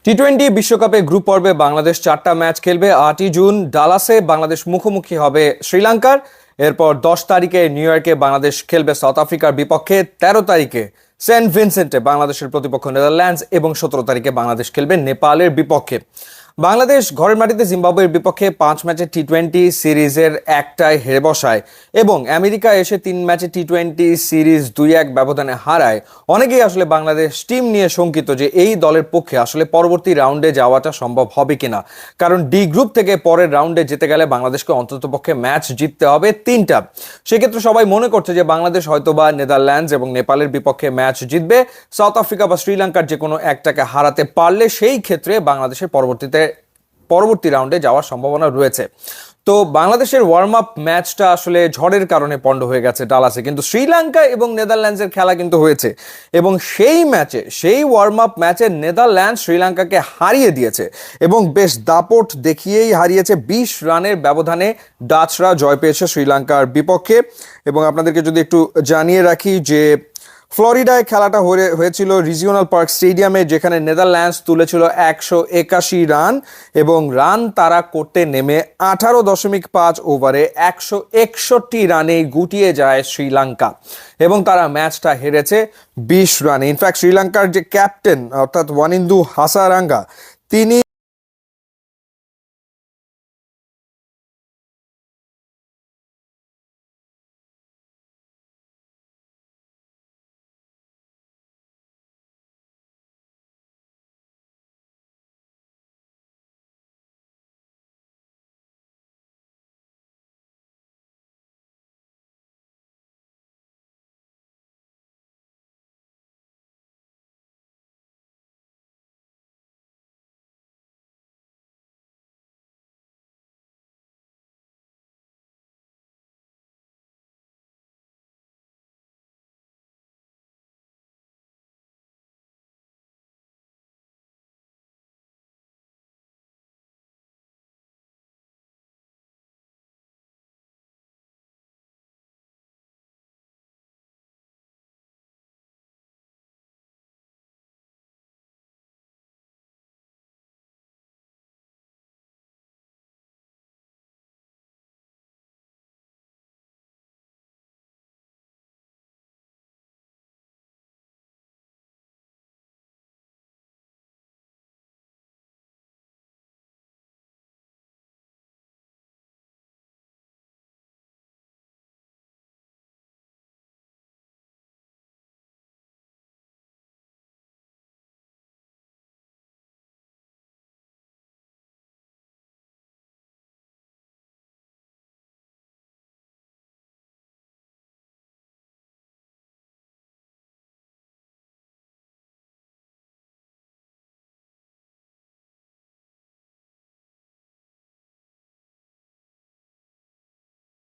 টি-20 বিশ্বকাপে গ্রুপ পর্বে বাংলাদেশ 4টা ম্যাচ খেলবে। 8ই জুন ডালাসে বাংলাদেশ মুখোমুখি হবে শ্রীলঙ্কার। এরপর 10 তারিখে নিউ ইয়র্কে বাংলাদেশ খেলবে সাউথ আফ্রিকার বিপক্ষে। 13 তারিখে সেন্ট ভিনসেন্টে বাংলাদেশের প্রতিপক্ষ নেদারল্যান্ডস এবং 17 তারিখে বাংলাদেশ খেলবে নেপালের বিপক্ষে। বাংলাদেশ ঘরের মাটিতে জিম্বাবুয়ের বিপক্ষে 5 ম্যাচের টি-20 সিরিজের একটায় হেরে বসায় এবং আমেরিকা এসে 3 ম্যাচের টি-20 সিরিজ 2-1 ব্যবধানে হারায়। অনেকেই আসলে বাংলাদেশ টিম নিয়ে শঙ্কিত যে এই দলের পক্ষে আসলে পরবর্তী রাউন্ডে যাওয়াটা সম্ভব হবে কিনা, কারণ ডি গ্রুপ থেকে পরের রাউন্ডে যেতে গেলে বাংলাদেশকে অন্ততপক্ষে ম্যাচ জিততে হবে 3টা। সেক্ষেত্রে সবাই মনে করছে যে বাংলাদেশ হয়তোবা নেদারল্যান্ডস এবং নেপালের বিপক্ষে ম্যাচ জিতবে। সাউথ আফ্রিকা বা শ্রীলঙ্কার যে কোনো একটাকে হারাতে পারলে সেই ক্ষেত্রে বাংলাদেশের পরবর্তী রাউন্ডে যাওয়ার সম্ভাবনা রয়েছে। তো বাংলাদেশের ওয়ার্ম আপ ম্যাচটা আসলে ঝড়ের কারণে পন্ড হয়ে গেছে ডালাসে, কিন্তু শ্রীলঙ্কা এবং নেদারল্যান্ডসের খেলা কিন্তু হয়েছে এবং সেই ওয়ার্ম আপ ম্যাচে নেদারল্যান্ডস শ্রীলঙ্কাকে হারিয়ে দিয়েছে এবং বেশ দাপট দেখিয়েই হারিয়েছে। 20 রানের ব্যবধানে ডাচরা জয় পেয়েছে শ্রীলঙ্কার বিপক্ষে। এবং আপনাদেরকে যদি একটু জানিয়ে রাখি যে ফ্লোরিডায় খেলাটা হয়েছিল রিজিওনাল পার্ক স্টেডিয়ামে, যেখানে নেদারল্যান্ডস তুলেছিল 181 রান এবং রান তারা করতে নেমে 18.5 ওভারে 161 রানে গুটিয়ে যায় শ্রীলঙ্কা এবং তারা ম্যাচটা হেরেছে 20 রানে। ইনফ্যাক্ট শ্রীলঙ্কার যে ক্যাপ্টেন অর্থাৎ ওয়ানিন্দু হাসারাঙ্গা তিনি